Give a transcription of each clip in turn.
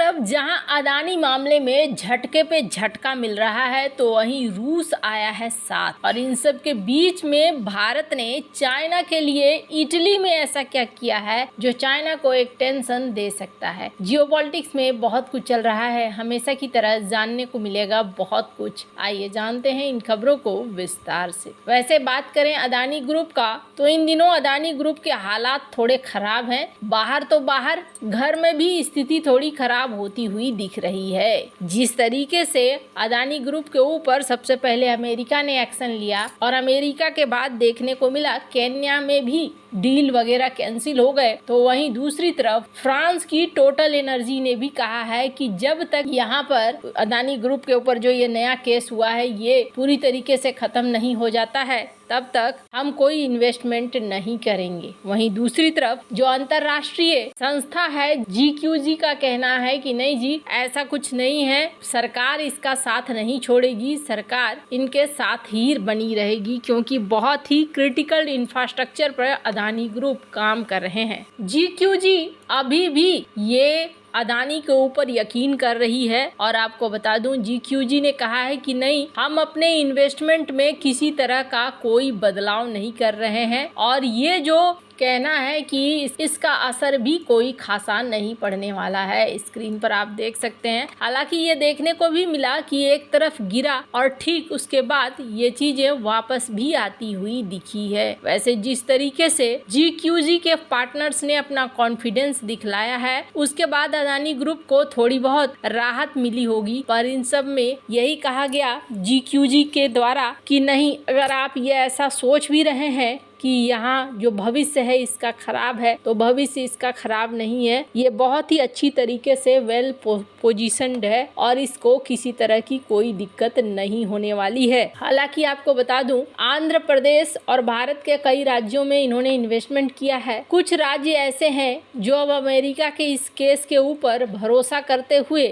तरफ जहां अदानी मामले में झटके पे झटका मिल रहा है तो वहीं रूस आया है साथ। और इन सब के बीच में भारत ने चाइना के लिए इटली में ऐसा क्या किया है जो चाइना को एक टेंशन दे सकता है। जियोपॉलिटिक्स में बहुत कुछ चल रहा है, हमेशा की तरह जानने को मिलेगा बहुत कुछ। आइए जानते हैं इन खबरों को विस्तार से। वैसे बात करें अदानी ग्रुप का तो इन दिनों अदानी ग्रुप के हालात थोड़े खराब हैं। बाहर तो बाहर, घर में भी स्थिति थोड़ी खराब होती हुई दिख रही है। जिस तरीके से अदानी ग्रुप के ऊपर सबसे पहले अमेरिका ने एक्शन लिया और अमेरिका के बाद देखने को मिला केन्या में भी डील वगैरह कैंसिल हो गए, तो वहीं दूसरी तरफ फ्रांस की टोटल एनर्जी ने भी कहा है कि जब तक यहाँ पर अदानी ग्रुप के ऊपर जो ये नया केस हुआ है ये पूरी तरीके से खत्म नहीं हो जाता है तब तक हम कोई इन्वेस्टमेंट नहीं करेंगे। वहीं दूसरी तरफ जो अंतरराष्ट्रीय संस्था है GQG का कहना है कि नहीं जी, ऐसा कुछ नहीं है, सरकार इसका साथ नहीं छोड़ेगी, सरकार इनके साथ ही बनी रहेगी क्योंकि बहुत ही क्रिटिकल इंफ्रास्ट्रक्चर पर अदानी ग्रुप काम कर रहे हैं। GQG अभी भी ये अदानी के ऊपर यकीन कर रही है और आपको बता दूं GQG ने कहा है कि नहीं, हम अपने इन्वेस्टमेंट में किसी तरह का कोई बदलाव नहीं कर रहे हैं और ये जो कहना है कि इसका असर भी कोई खासा नहीं पड़ने वाला है। स्क्रीन पर आप देख सकते हैं। हालांकि ये देखने को भी मिला कि एक तरफ गिरा और ठीक उसके बाद ये चीजें वापस भी आती हुई दिखी है। वैसे जिस तरीके से GQG के पार्टनर्स ने अपना कॉन्फिडेंस दिखलाया है उसके बाद अदानी ग्रुप को थोड़ी बहुत राहत मिली होगी, पर इन सब में यही कहा गया GQG के द्वारा कि नहीं, अगर आप ये ऐसा सोच भी रहे हैं कि यहाँ जो भविष्य है इसका खराब है तो भविष्य इसका खराब नहीं है, ये बहुत ही अच्छी तरीके से वेल पोजीशनड है और इसको किसी तरह की कोई दिक्कत नहीं होने वाली है। हालांकि आपको बता दूं आंध्र प्रदेश और भारत के कई राज्यों में इन्होंने इन्वेस्टमेंट किया है। कुछ राज्य ऐसे हैं जो अब अमेरिका के इस केस के ऊपर भरोसा करते हुए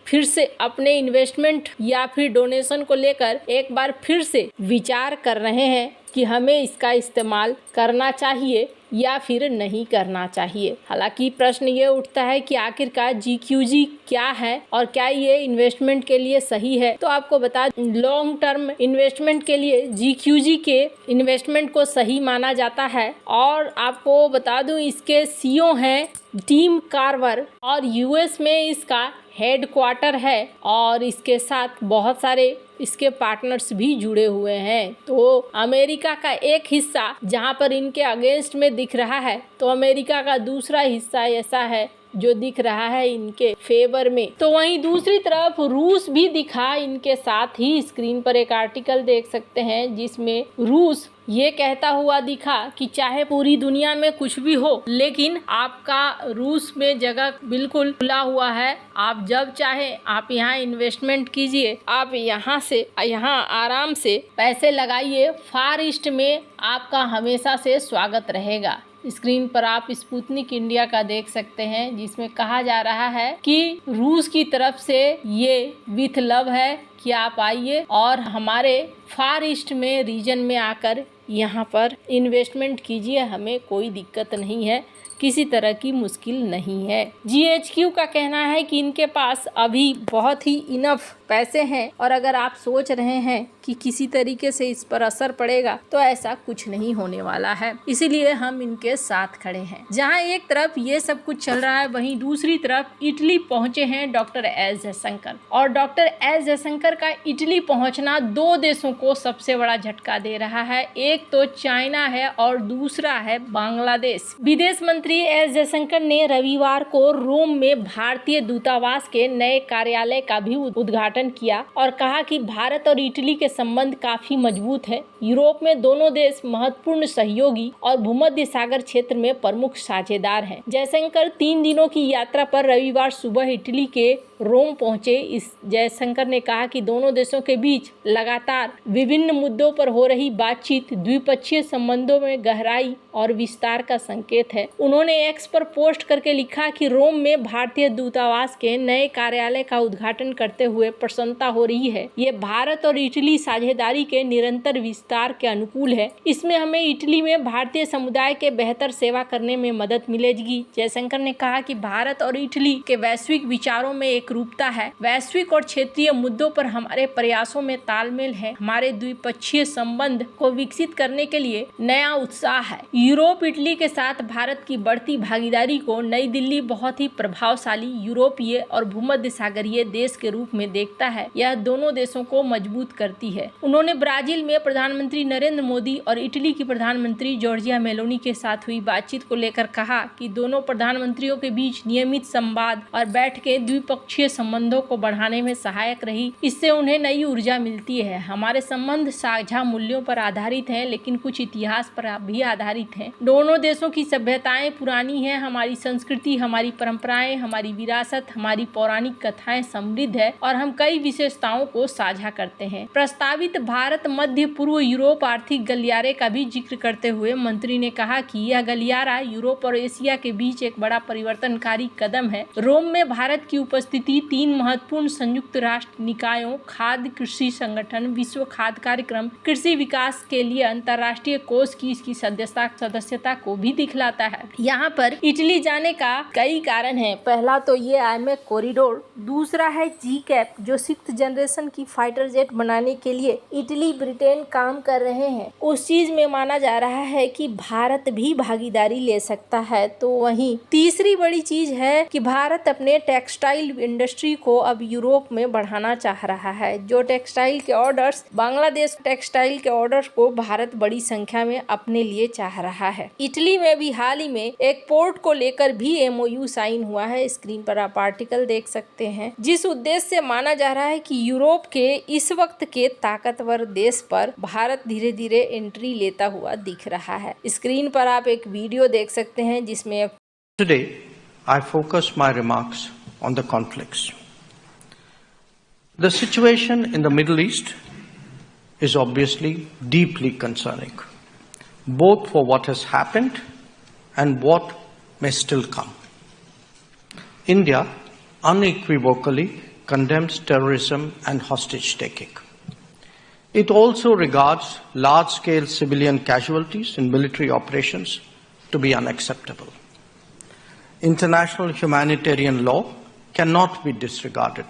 फिर से अपने इन्वेस्टमेंट या फिर डोनेशन को लेकर एक बार फिर से विचार कर रहे हैं कि हमें इसका इस्तेमाल करना चाहिए या फिर नहीं करना चाहिए। हालांकि प्रश्न ये उठता है कि आखिरकार GQG क्या है और क्या ये इन्वेस्टमेंट के लिए सही है। तो आपको बता लॉन्ग टर्म इन्वेस्टमेंट के लिए GQG के इन्वेस्टमेंट को सही माना जाता है और आपको बता दूं इसके CEO हैं टिम कार्वर और US में इसका हेडक्वार्टर है और इसके साथ बहुत सारे इसके पार्टनर्स भी जुड़े हुए हैं। तो अमेरिका का एक हिस्सा जहां पर इनके अगेंस्ट में दिख रहा है तो अमेरिका का दूसरा हिस्सा ऐसा है जो दिख रहा है इनके फेवर में। तो वहीं दूसरी तरफ रूस भी दिखा इनके साथ ही। स्क्रीन पर एक आर्टिकल देख सकते हैं जिसमें रूस ये कहता हुआ दिखा कि चाहे पूरी दुनिया में कुछ भी हो लेकिन आपका रूस में जगह बिल्कुल खुला हुआ है, आप जब चाहे आप यहाँ इन्वेस्टमेंट कीजिए, आप यहाँ आराम से पैसे लगाइए, फार ईस्ट में आपका हमेशा से स्वागत रहेगा। स्क्रीन पर आप स्पुतनिक इंडिया का देख सकते हैं जिसमें कहा जा रहा है कि रूस की तरफ से ये विथ लव है कि आप आइए और हमारे फार ईस्ट में रीजन में आकर यहाँ पर इन्वेस्टमेंट कीजिए, हमें कोई दिक्कत नहीं है, किसी तरह की मुश्किल नहीं है। GHQ का कहना है कि इनके पास अभी बहुत ही इनफ पैसे हैं और अगर आप सोच रहे हैं कि किसी तरीके से इस पर असर पड़ेगा तो ऐसा कुछ नहीं होने वाला है, इसीलिए हम इनके साथ खड़े हैं। जहां एक तरफ ये सब कुछ चल रहा है वहीं दूसरी तरफ इटली पहुंचे हैं डॉक्टर एस जयशंकर और डॉक्टर एस जयशंकर का इटली पहुंचना दो देशों को सबसे बड़ा झटका दे रहा है। एक तो चाइना है और दूसरा है बांग्लादेश। विदेश मंत्री एस जयशंकर ने रविवार को रोम में भारतीय दूतावास के नए कार्यालय का भी उद्घाटन किया और कहा कि भारत और इटली के संबंध काफी मजबूत है। यूरोप में दोनों देश महत्वपूर्ण सहयोगी और भूमध्य सागर क्षेत्र में प्रमुख साझेदार हैं। जयशंकर 3 दिनों की यात्रा पर रविवार सुबह इटली के रोम पहुंचे। इस जयशंकर ने कहा कि दोनों देशों के बीच लगातार विभिन्न मुद्दों पर हो रही बातचीत द्विपक्षीय संबंधों में गहराई और विस्तार का संकेत है। उन्होंने एक्स पर पोस्ट करके लिखा कि रोम में भारतीय दूतावास के नए कार्यालय का उद्घाटन करते हुए प्रसन्नता हो रही है। ये भारत और इटली साझेदारी के निरंतर विस्तार के अनुकूल है। इसमें हमें इटली में भारतीय समुदाय के बेहतर सेवा करने में मदद मिलेगी। जयशंकर ने कहा कि भारत और इटली के वैश्विक विचारों में एक रूपता है। वैश्विक और क्षेत्रीय मुद्दों पर हमारे प्रयासों में तालमेल है। हमारे द्विपक्षीय संबंध को विकसित करने के लिए नया उत्साह है। यूरोप इटली के साथ भारत की बढ़ती भागीदारी को नई दिल्ली बहुत ही प्रभावशाली यूरोपीय और भूमध्य सागरीय देश के रूप में देखता है। यह दोनों देशों को मजबूत करती है। उन्होंने ब्राजील में प्रधानमंत्री नरेंद्र मोदी और इटली की प्रधानमंत्री जॉर्जिया मेलोनी के साथ हुई बातचीत को लेकर कहा कि दोनों प्रधानमंत्रियों के बीच नियमित संवाद और बैठकें द्विपक्षीय संबंधों को बढ़ाने में सहायक रही। इससे उन्हें नई ऊर्जा मिलती है। हमारे संबंध साझा मूल्यों पर आधारित हैं, लेकिन कुछ इतिहास पर भी आधारित हैं। दोनों देशों की सभ्यताएं पुरानी हैं। हमारी संस्कृति, हमारी परंपराएं, हमारी विरासत, हमारी पौराणिक कथाएं समृद्ध है और हम कई विशेषताओं को साझा करते हैं। प्रस्तावित भारत मध्य पूर्व यूरोप आर्थिक गलियारे का भी जिक्र करते हुए मंत्री ने कहा कि यह गलियारा यूरोप और एशिया के बीच एक बड़ा परिवर्तनकारी कदम है। रोम में भारत की उपस्थिति 3 महत्वपूर्ण संयुक्त राष्ट्र निकायों, खाद्य कृषि संगठन, विश्व खाद्य कार्यक्रम, कृषि विकास के लिए अंतर्राष्ट्रीय कोष की इसकी सदस्यता को भी दिखलाता है। यहाँ पर इटली जाने का कई कारण है। पहला तो ये IMEC कॉरिडोर, दूसरा है GCAP जो 6th जनरेशन की फाइटर जेट बनाने के लिए इटली ब्रिटेन काम कर रहे हैं। उस चीज में माना जा रहा है कि भारत भी भागीदारी ले सकता है। तो वहीं तीसरी बड़ी चीज है कि भारत अपने टेक्सटाइल इंडस्ट्री को अब यूरोप में बढ़ाना चाह रहा है। जो टेक्सटाइल के ऑर्डर्स, बांग्लादेश टेक्सटाइल के ऑर्डर्स को भारत बड़ी संख्या में अपने लिए चाह रहा है। इटली में भी हाल ही में एक पोर्ट को लेकर भी MOU साइन हुआ है। स्क्रीन पर आप आर्टिकल देख सकते हैं, जिस उद्देश्य से माना जा रहा है कि यूरोप के इस वक्त के ताकतवर देश पर भारत धीरे धीरे एंट्री लेता हुआ दिख रहा है। स्क्रीन पर आप एक वीडियो देख सकते हैं जिसमें Today, I focus my remarks on the conflicts. The situation in the Middle East is obviously deeply concerning, both for what has happened and what may still come. India unequivocally condemns terrorism and hostage-taking. It also regards large-scale civilian casualties in military operations to be unacceptable. International humanitarian law cannot be disregarded.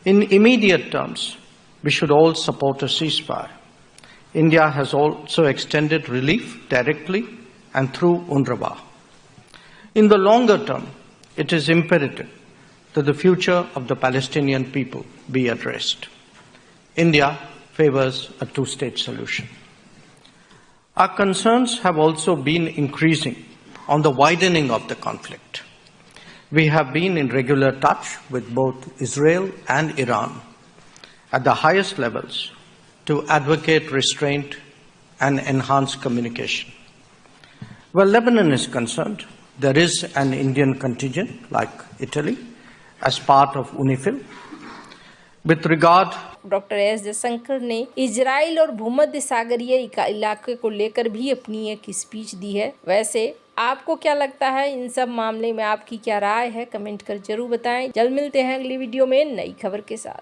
In immediate terms, we should all support a ceasefire. India has also extended relief directly and through UNRWA. In the longer term, it is imperative that the future of the Palestinian people be addressed. India favors a two-state solution. Our concerns have also been increasing on the widening of the conflict. We have been in regular touch with both Israel and Iran at the highest levels to advocate restraint and enhance communication. Where Lebanon is concerned, there is an Indian contingent, like Italy, as part of UNIFIL. With regard doctor S Jaishankar ने Israel और भूमध्य सागरीय इलाके को लेकर भी अपनी एक स्पीच दी है। वैसे आपको क्या लगता है, इन सब मामले में आपकी क्या राय है, कमेंट कर जरूर बताएं। जल्द मिलते हैं अगली वीडियो में नई खबर के साथ।